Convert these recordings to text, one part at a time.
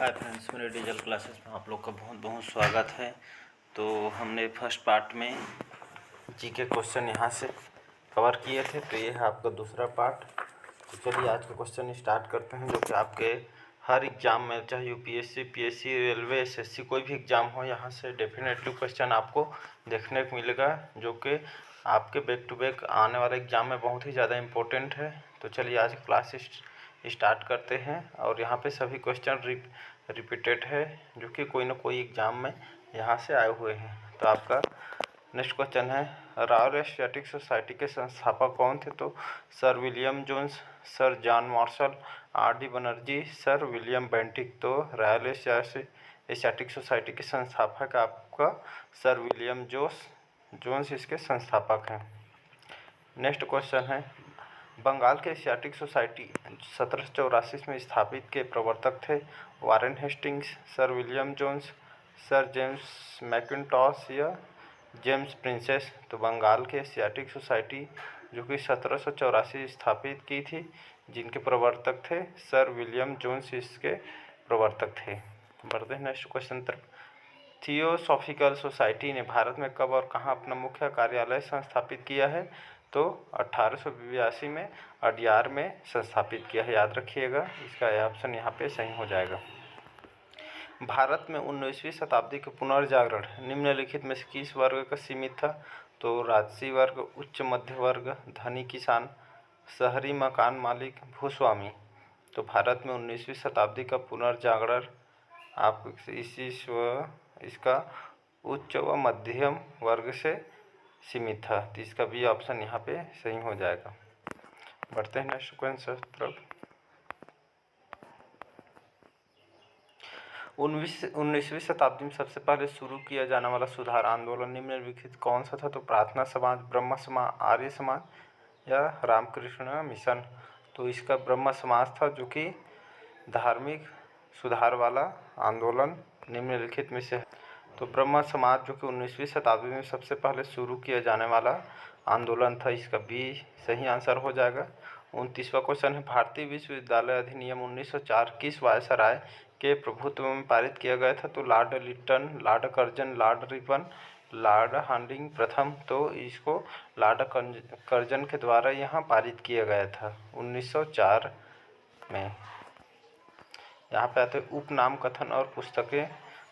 Hi friends, मेरे digital classes में आप लोग का बहुत बहुत स्वागत है। तो हमने फर्स्ट पार्ट में जीके क्वेश्चन यहाँ से कवर किए थे, तो ये है आपका दूसरा पार्ट। तो चलिए आज का क्वेश्चन स्टार्ट करते हैं, जो कि आपके हर एग्ज़ाम में, चाहे यूपीएससी, पीएससी, रेलवे, एसएससी, कोई भी एग्ज़ाम हो, यहाँ से डेफिनेटली क्वेश्चन आपको देखने को मिलेगा, जो कि आपके बैक टू बैक आने वाले एग्ज़ाम में बहुत ही ज़्यादा इम्पोर्टेंट है। तो चलिए आज क्लास स्टार्ट करते हैं। और यहाँ पे सभी क्वेश्चन रिपीटेड है, जो कि कोई ना कोई एग्ज़ाम में यहाँ से आए हुए हैं। तो आपका नेक्स्ट क्वेश्चन है, रॉयल एशियाटिक सोसाइटी के संस्थापक कौन थे? तो sir William Jones, sir John Marshall, R D Banerjee, sir William Bentinck. तो रॉयल एशियाटिक सोसाइटी के संस्थापक आपका सर विलियम जोन्स इसके संस्थापक हैं। नेक्स्ट क्वेश्चन है, बंगाल के एशियाटिक सोसाइटी 1784 में स्थापित के प्रवर्तक थे? Warren Hastings, Sir William Jones, Sir James Mackintosh या जेम्स प्रिंसेस। तो बंगाल के एशियाटिक सोसाइटी जो कि 1784 स्थापित की थी, जिनके प्रवर्तक थे सर विलियम जोन्स इसके प्रवर्तक थे। बढ़ते हैं नेक्स्ट क्वेश्चन तरफ। थियोसॉफिकल सोसाइटी ने भारत में कब और कहाँ अपना मुख्य कार्यालय संस्थापित किया है? तो 1882 में अडयार में संस्थापित किया है, याद रखिएगा। इसका ऑप्शन यहाँ पे सही हो जाएगा। भारत में 19वीं शताब्दी का पुनर्जागरण निम्नलिखित में से किस वर्ग का सीमित था? तो राजसी वर्ग, उच्च मध्य वर्ग, धनी किसान, शहरी मकान मालिक, भूस्वामी। तो भारत में 19वीं शताब्दी का पुनर्जागरण आप इसका उच्च व मध्यम वर्ग से सीमित था। तो इसका भी ऑप्शन यहाँ पे सही हो जाएगा। बढ़ते हैं नेक्स्ट क्वेश्चन तरफ। 19वीं शताब्दी में सबसे पहले शुरू किया जाने वाला सुधार आंदोलन निम्नलिखित कौन सा था? तो प्रार्थना समाज, ब्रह्म समाज, आर्य समाज या रामकृष्ण मिशन। तो इसका ब्रह्म समाज था, जो कि धार्मिक सुधार वाला आंदोलन निम्नलिखित में से है। तो ब्रह्म समाज जो कि 19वीं शताब्दी में सबसे पहले शुरू किया जाने वाला आंदोलन था, इसका भी सही आंसर हो जाएगा। 29वां क्वेश्चन है, भारतीय विश्वविद्यालय अधिनियम 1904 किस वायसराय के प्रभुत्व में पारित किया गया था? तो lord Lytton, lord Curzon, lord Ripon, lord Hardinge प्रथम। तो इसको लॉर्ड कर्जन के द्वारा यहाँ पारित किया गया था 1904 में। यहाँ पे आते हैं उपनाम, कथन और पुस्तकें।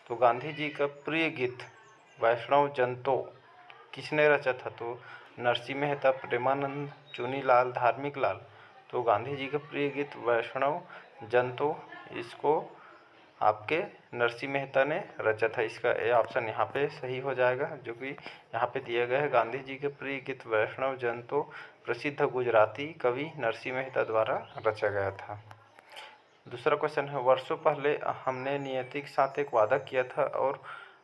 तो गांधी जी का प्रिय गीत वैष्णव जन तो किसने रचा था? तो नरसिंह मेहता, प्रेमानंद, चुनीलाल, धार्मिक लाल। तो गांधी जी का प्रिय गीत वैष्णव जन तो इसको आपके नरसिंह मेहता ने रचा था। इसका ए ऑप्शन यहाँ पे सही हो जाएगा, जो कि यहाँ पे दिया गया है। गांधी जी के प्रिय गीत वैष्णव जन तो प्रसिद्ध गुजराती कवि नरसिंह मेहता द्वारा रचा गया था। दूसरा क्वेश्चन है, वर्षों पहले हमने नियति के साथ एक वादा किया था और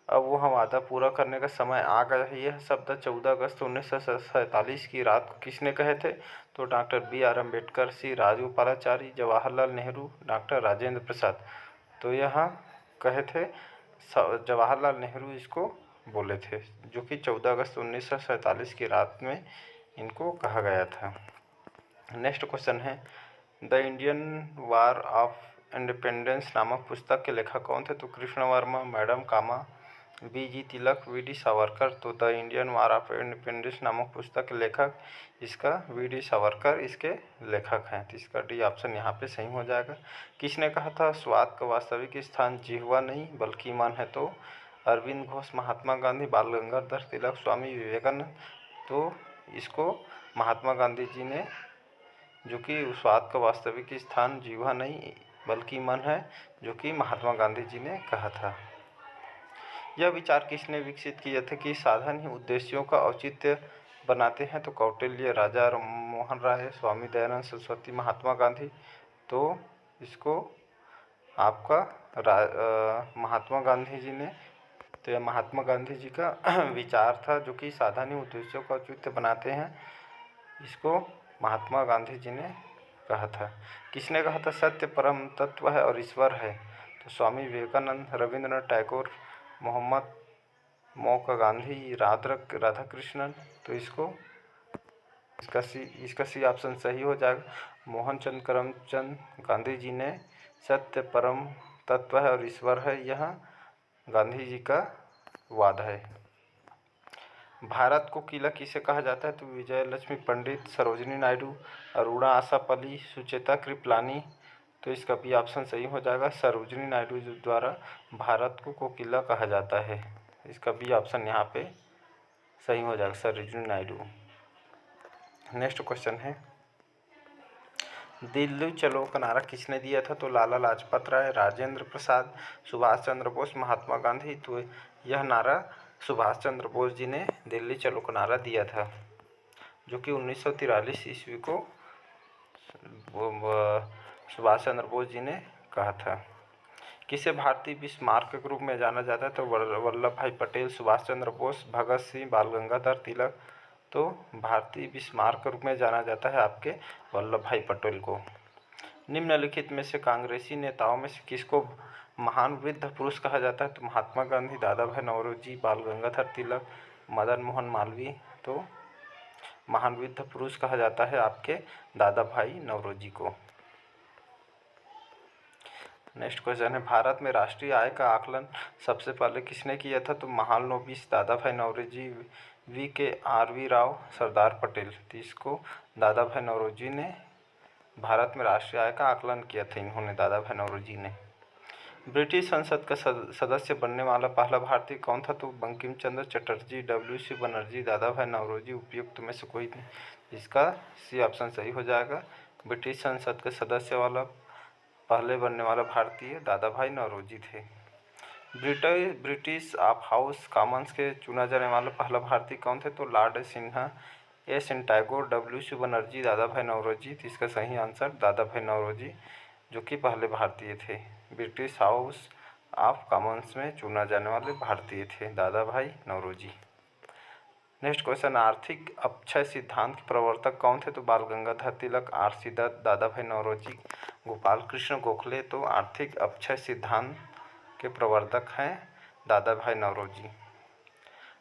अब वो हम वादा पूरा करने का समय आ गया है। यह शब्द 14 अगस्त 1947 की रात को किसने कहे थे? तो डॉक्टर बी.आर. अम्बेडकर, सी राजगोपालाचारी, जवाहरलाल नेहरू, डॉक्टर राजेंद्र प्रसाद। तो यहाँ कहे थे जवाहरलाल नेहरू इसको बोले थे, जो कि 14 अगस्त 1947 की रात में इनको कहा गया था। नेक्स्ट क्वेश्चन है, the Indian war of independence नामक पुस्तक के लेखक कौन थे? तो कृष्ण वर्मा, मैडम कामा, वी.जी. तिलक, वी.डी. सावरकर। तो the Indian war of independence नामक पुस्तक के लेखक इसका वी.डी. सावरकर इसके लेखक हैं। तो इसका डी ऑप्शन यहाँ पे सही हो जाएगा। किसने कहा था स्वाद का वास्तविक स्थान जिह्वा नहीं बल्कि मन है? तो अरविंद घोष, महात्मा गांधी, बाल गंगाधर तिलक, स्वामी विवेकानंद। तो इसको महात्मा गांधी जी ने, जो कि स्वाद का वास्तविक स्थान जीवा नहीं बल्कि मन है, जो कि महात्मा गांधी जी ने कहा था। यह विचार किसने विकसित किया था कि साधन ही उद्देश्यों का औचित्य बनाते हैं? तो कौटिल्य, राजा मोहन राय, स्वामी दयानंद सरस्वती, महात्मा गांधी। तो इसको आपका महात्मा गांधी जी ने, तो यह महात्मा गांधी जी का विचार था, जो कि साधन ही उद्देश्यों का औचित्य बनाते हैं, इसको महात्मा गांधी जी ने कहा था। किसने कहा था सत्य परम तत्व है और ईश्वर है? तो स्वामी विवेकानंद, रविंद्रनाथ टैगोर, मोहम्मद मौका गांधी, राधा कृष्णन। तो इसका सी ऑप्शन सही हो जाएगा। मोहनचंद करमचंद गांधी जी ने सत्य परम तत्व है और ईश्वर है, यह गांधी जी का वाद है। भारत को किला किसे कहा जाता है? तो विजय लक्ष्मी पंडित, सरोजिनी नायडू, अरुणा आशा पल्ली, सुचेता कृपलानी। तो इसका भी ऑप्शन सही हो जाएगा, सरोजिनी नायडू द्वारा भारत को कोकिला कहा जाता है। इसका भी ऑप्शन यहाँ पे सही हो जाएगा, सरोजिनी नायडू। नेक्स्ट क्वेश्चन है, दिल्ली चलो का नारा किसने दिया था? तो लाला लाजपत राय, राजेंद्र प्रसाद, सुभाष चंद्र बोस, महात्मा गांधी। तो यह नारा सुभाष चंद्र बोस जी ने दिल्ली चलो का नारा दिया था, जो कि 1943 ईस्वी को सुभाष चंद्र बोस जी ने कहा था। किसे भारतीय बिस्मार्क के रूप में जाना जाता है? तो वल्लभ भाई पटेल, सुभाष चंद्र बोस, भगत सिंह, बाल गंगाधर तिलक। तो भारतीय बिस्मार्क के रूप में जाना जाता है आपके वल्लभ भाई पटेल को। निम्नलिखित में से कांग्रेसी नेताओं में से किसको महान वृद्ध पुरुष कहा जाता है? तो महात्मा गांधी, दादा भाई नौरोजी, बाल गंगाधर तिलक, मदन मोहन मालवीय। तो महान वृद्ध पुरुष कहा जाता है आपके दादा भाई नौरोजी को। नेक्स्ट क्वेश्चन है, भारत में राष्ट्रीय आय का आकलन सबसे पहले किसने किया था? तो महालनोबिस, दादा भाई नौरोजी, VKRV राव, सरदार पटेल। तो इसको दादा भाई नौरोजी ने भारत में राष्ट्रीय आय का आकलन किया था, इन्होंने दादा भाई नौरोजी ने। ब्रिटिश संसद का सदस्य बनने वाला पहला भारतीय कौन था? तो बंकिम चंद्र चटर्जी, WC बनर्जी, दादा भाई नौरोजी, उपयुक्त में से कोई नहीं। इसका सी ऑप्शन सही हो जाएगा, ब्रिटिश संसद के सदस्य वाला पहले बनने वाला भारतीय दादा भाई नौरोजी थे। ब्रिटिश ऑफ हाउस कॉमन्स के चुना जाने वाला पहला भारतीय कौन थे? तो lord Sinha, N Tagore, WC Banerjee, Dadabhai Naoroji. तो इसका सही आंसर दादा भाई नौरोजी, जो कि पहले भारतीय थे। ब्रिटिश हाउस ऑफ कॉमन्स में चुना जाने वाले भारतीय थे दादा भाई नौरोजी। नेक्स्ट क्वेश्चन, आर्थिक अपक्षय सिद्धांत के प्रवर्तक कौन थे? तो बाल गंगाधर तिलक, RC दत्त, दादा भाई नौरोजी, गोपाल कृष्ण गोखले। तो आर्थिक अपक्षय सिद्धांत के प्रवर्तक हैं दादा भाई नौरोजी।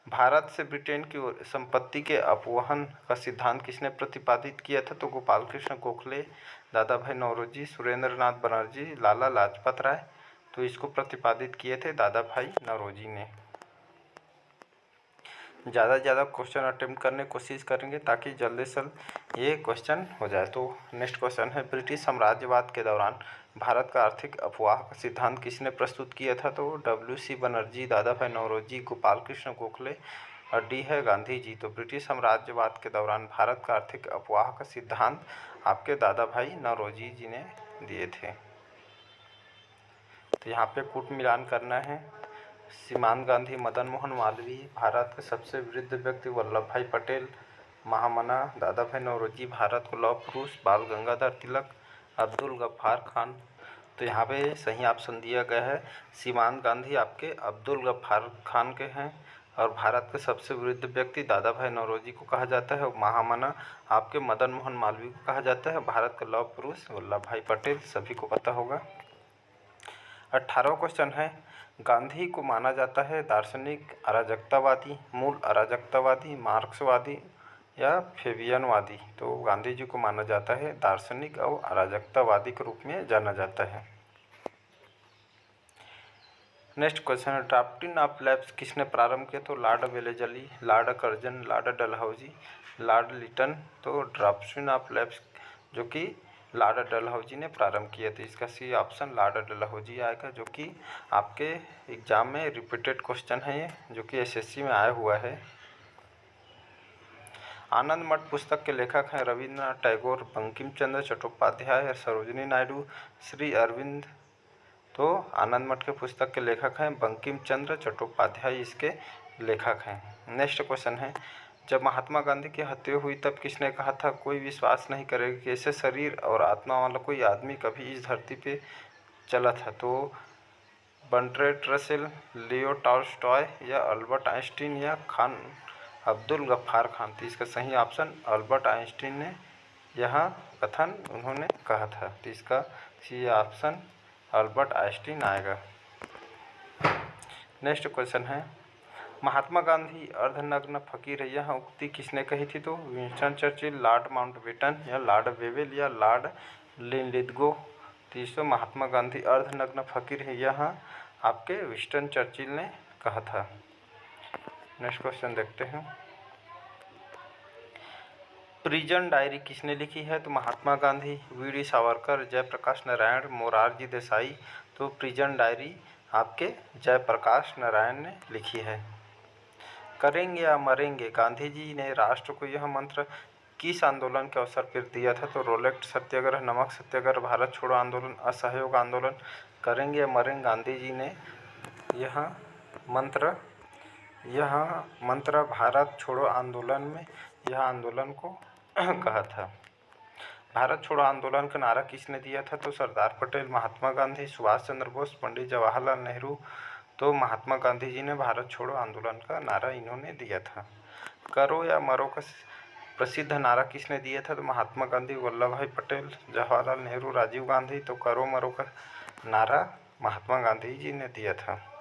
भारत से ब्रिटेन की संपत्ति के अपवहन का सिद्धांत किसने प्रतिपादित किया था? तो गोपाल कृष्ण गोखले, दादा भाई नौरोजी, सुरेंद्र नाथ बनर्जी, लाला लाजपत राय। तो इसको प्रतिपादित किए थे दादा भाई नौरोजी ने। ज़्यादा से ज़्यादा क्वेश्चन अटेम्प्ट करने की कोशिश करेंगे ताकि जल्दी से ये क्वेश्चन हो जाए। तो नेक्स्ट क्वेश्चन है, ब्रिटिश साम्राज्यवाद के दौरान भारत का आर्थिक अफवाह का सिद्धांत किसने प्रस्तुत किया था? तो WC बनर्जी, दादा भाई नौरोजी, गोपाल कृष्ण गोखले और D है गांधी जी। तो ब्रिटिश साम्राज्यवाद के दौरान भारत का आर्थिक अफवाह का सिद्धांत आपके दादा भाई नौरोजी जी ने दिए थे। तो यहाँ पे कूट मिलान करना है। सीमांत गांधी, मदन मोहन मालवीय, भारत के सबसे वृद्ध व्यक्ति वल्लभ भाई पटेल, महामना दादा भाई नौरोजी, भारत को लौह पुरुष बाल गंगाधर तिलक, अब्दुल गफ्फार खान। तो यहाँ पे सही ऑप्शन दिया गया है, सीमांत गांधी आपके अब्दुल गफ्फार खान के हैं और भारत के सबसे वृद्ध व्यक्ति दादा भाई नौरोजी को कहा जाता है और महामना आपके मदन मोहन मालवीय को कहा जाता है। भारत का लौह पुरुष वल्लभ भाई पटेल, सभी को पता होगा। 18वां क्वेश्चन है, गांधी को माना जाता है दार्शनिक अराजकतावादी, मूल अराजकतावादी, मार्क्सवादी या फेबियनवादी। तो गांधी जी को माना जाता है दार्शनिक और अराजकतावादी के रूप में जाना जाता है। नेक्स्ट क्वेश्चन है, ड्राफ्टिंग ऑफ लैब्स किसने प्रारंभ किया? तो lord Wellesley, lord Curzon, lord Dalhousie, lord Lytton. तो ड्राफ्टिंग ऑफ लैब्स जो कि लॉर्ड डलहौजी ने प्रारंभ किया था। इसका सी ऑप्शन लॉर्ड डलहौजी आएगा, जो कि आपके एग्जाम में रिपीटेड क्वेश्चन है ये, जो कि SSC में आया हुआ है। आनंद मठ पुस्तक के लेखक हैं रविन्द्रनाथ टैगोर, बंकिम चंद्र चट्टोपाध्याय, सरोजिनी नायडू, श्री अरविंद। तो आनंद मठ के पुस्तक के लेखक हैं बंकिम चंद्र चट्टोपाध्याय, इसके लेखक हैं। नेक्स्ट क्वेश्चन है, जब महात्मा गांधी की हत्या हुई तब किसने कहा था कोई विश्वास नहीं करेगा कि ऐसे शरीर और आत्मा वाला कोई आदमी कभी इस धरती पे चला था? तो बर्ट्रैंड रसेल, लियो टॉल्स्टॉय या अल्बर्ट आइंस्टीन या खान अब्दुल गफ्फार खान। तो इसका सही ऑप्शन अल्बर्ट आइंस्टीन ने यह कथन उन्होंने कहा था। तो इसका सी ऑप्शन अल्बर्ट आइंस्टीन आएगा। नेक्स्ट क्वेश्चन है, महात्मा गांधी अर्धनग्न फकीर है, यह उक्ति किसने कही थी? तो विंस्टन चर्चिल, लॉर्ड माउंटबेटन या लॉर्ड वेवेल या लॉर्ड लिनलिथगो। तीसरा, महात्मा गांधी अर्धनग्न फकीर है, यह आपके विंस्टन चर्चिल ने कहा था। नेक्स्ट क्वेश्चन देखते हैं। प्रिजन डायरी किसने लिखी है? तो महात्मा गांधी, वी.डी. सावरकर, जयप्रकाश नारायण, मोरारजी देसाई। तो प्रिजन डायरी आपके जयप्रकाश नारायण ने लिखी है। करेंगे या मरेंगे, गांधी जी ने राष्ट्र को यह मंत्र किस आंदोलन के अवसर पर दिया था? तो रोलेट सत्याग्रह, नमक सत्याग्रह, भारत छोड़ो आंदोलन, असहयोग आंदोलन। करेंगे या मरेंगे, गांधी जी ने यह मंत्र भारत छोड़ो आंदोलन में यह आंदोलन को कहा था। भारत छोड़ो आंदोलन का नारा किसने दिया था? तो सरदार पटेल, महात्मा गांधी, सुभाष चंद्र बोस, पंडित जवाहरलाल नेहरू। तो महात्मा गांधी जी ने भारत छोड़ो आंदोलन का नारा इन्होंने दिया था। करो या मरो का प्रसिद्ध नारा किसने दिया था? तो महात्मा गांधी, वल्लभ भाई पटेल, जवाहरलाल नेहरू, राजीव गांधी। तो करो मरो का नारा महात्मा गांधी जी ने दिया था।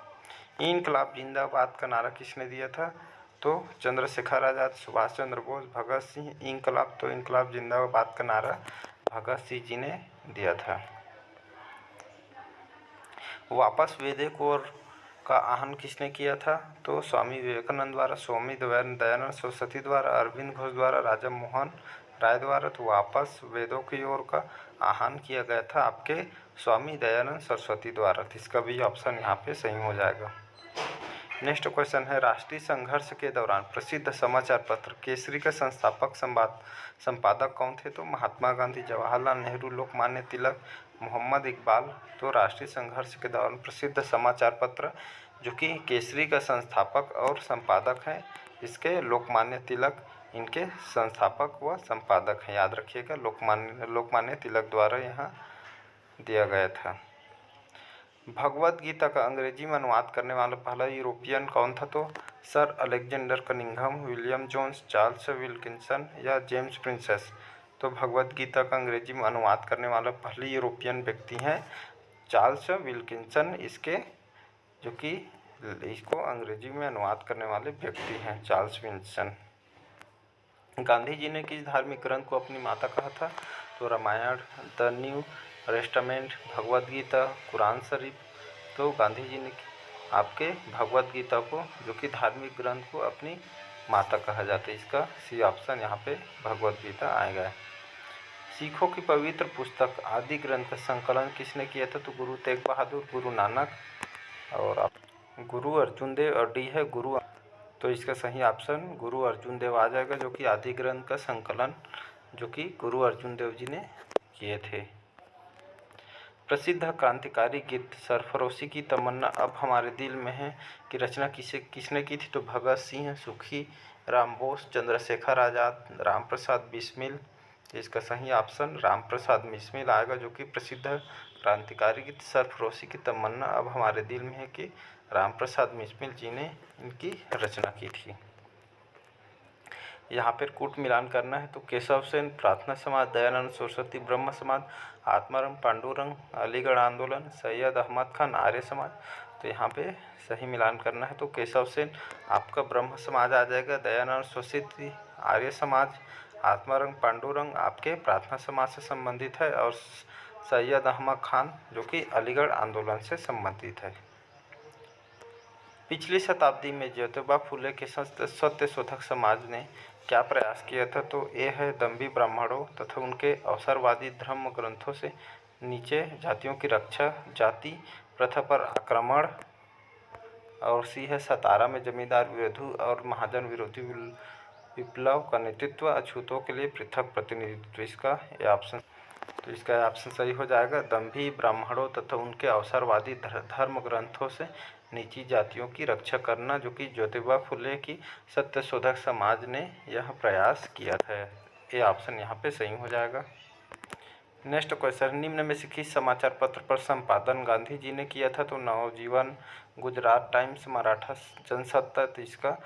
इनकलाब जिंदाबाद का नारा किसने दिया था? तो चंद्रशेखर आज़ाद, सुभाष चंद्र बोस, भगत सिंह। इनकलाब, तो इनकलाब जिंदाबाद का नारा भगत सिंह जी ने दिया था। वापस वेदों और का आहन किसने किया था? तो स्वामी विवेकानंद द्वारा, स्वामी दयानंद सरस्वती द्वारा, अरविंद घोष द्वारा, राजा मोहन राय द्वारा। तो वापस वेदों की ओर का आहवान किया गया था आपके स्वामी दयानंद सरस्वती द्वारा। तो इसका भी ऑप्शन यहाँ पे सही हो जाएगा। नेक्स्ट क्वेश्चन है, राष्ट्रीय संघर्ष के दौरान प्रसिद्ध समाचार पत्र केसरी का संपादक कौन थे? तो महात्मा गांधी, जवाहरलाल नेहरू, लोकमान्य तिलक, मोहम्मद इकबाल। तो राष्ट्रीय संघर्ष के दौरान प्रसिद्ध समाचार पत्र जो कि केसरी का संस्थापक और संपादक हैं, इसके लोकमान्य तिलक इनके संस्थापक व संपादक हैं। याद रखिएगा, लोकमान्य तिलक द्वारा यहाँ दिया गया था। भगवद गीता का अंग्रेजी में अनुवाद करने वाला पहला यूरोपियन कौन था? तो sir Alexander Cunningham, William Jones, Charles Wilkinson या जेम्स प्रिंसेस। तो भगवद गीता का अंग्रेजी में अनुवाद करने वाला पहले यूरोपियन व्यक्ति हैं चार्ल्स विल्किंसन, इसके जो कि इसको अंग्रेजी में अनुवाद करने वाले व्यक्ति हैं चार्ल्स विल्किंसन। गांधी जी ने किस धार्मिक ग्रंथ को अपनी माता कहा था? तो Ramayan, the New Testament, Bhagavad Gita, Quran Sharif. तो गांधी जी ने आपके भगवद गीता को जो कि धार्मिक ग्रंथ को अपनी माता कहा जाता है। इसका सी ऑप्शन यहाँ पे भगवद गीता आएगा। सिखों की पवित्र पुस्तक आदि ग्रंथ का संकलन किसने किया था? तो गुरु तेग बहादुर, गुरु नानक और गुरु अर्जुन देव। और डी है गुरु, तो इसका सही ऑप्शन गुरु अर्जुन देव आ जाएगा, जो कि आदि ग्रंथ का संकलन जो कि गुरु अर्जुन देव जी ने किए थे। प्रसिद्ध क्रांतिकारी गीत सरफरोशी की तमन्ना अब हमारे दिल में है की रचना किसने की थी? तो भगत सिंह, सुखी राम बोस, चंद्रशेखर आज़ाद, राम प्रसाद बिस्मिल। इसका सही ऑप्शन राम प्रसाद बिस्मिल आएगा, जो कि प्रसिद्ध क्रांतिकारी गीत सरफरोशी की तमन्ना अब हमारे दिल में है कि राम प्रसाद बिस्मिल जी ने इनकी रचना की थी। यहाँ पर कूट मिलान करना है। तो केशव सेन, प्रार्थना समाज, दयानंद सरस्वती, ब्रह्म समाज, आत्माराम पांडुरंग, अलीगढ़ आंदोलन, सैयद अहमद खान, आर्य समाज। तो यहाँ पे सही मिलान करना है। तो केशव सेन आपका ब्रह्म समाज आ जाएगा, दयानंद सरस्वती आर्य समाज, आत्माराम पांडुरंग आपके प्रार्थना समाज से संबंधित है और सैयद अहमद खान जो कि अलीगढ़ आंदोलन से संबंधित है। पिछली शताब्दी में ज्योतिबा फुले के सत्यशोधक समाज ने क्या प्रयास किया था? तो ए है दम्भी ब्राह्मणों तथा उनके अवसरवादी धर्म ग्रंथों से नीचे जातियों की रक्षा, जाति प्रथा पर आक्रमण। और सी है सतारा में जमींदार विरोधी और महाजन विरोधी विप्लव का नेतृत्व, अछूतों के लिए पृथक प्रतिनिधित्व। इसका ऑप्शन सही हो जाएगा, दम्भी ब्राह्मणों तथा उनके अवसरवादी धर्म ग्रंथों से नीची जातियों की रक्षा करना, जो कि ज्योतिबा फुले की सत्यशोधक समाज ने यह प्रयास किया था। ये ऑप्शन यहाँ पे सही हो जाएगा। नेक्स्ट क्वेश्चन, निम्न में से किस समाचार पत्र पर संपादन गांधी जी ने किया था? तो नवजीवन, गुजरात टाइम्स, मराठा जनसत्ता। तो इसका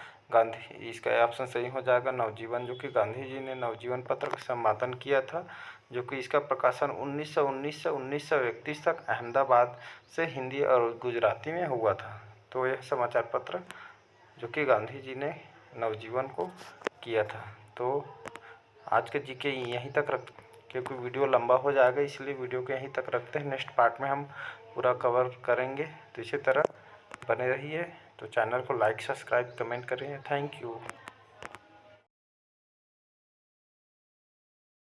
ऑप्शन सही हो जाएगा नवजीवन, जो कि गांधी जी ने नवजीवन पत्र का संपादन किया था, जो कि इसका प्रकाशन 1919 से 1931 तक अहमदाबाद से हिंदी और गुजराती में हुआ था। तो यह समाचार पत्र जो कि गांधी जी ने नवजीवन को किया था। तो आज के जीके यहीं तक क्योंकि वीडियो लंबा हो जाएगा, इसलिए वीडियो को यहीं तक रखते हैं। नेक्स्ट पार्ट में हम पूरा कवर करेंगे। तो इसी तरह बने रहिए। तो चैनल को लाइक, सब्सक्राइब, कमेंट करें। Thank you.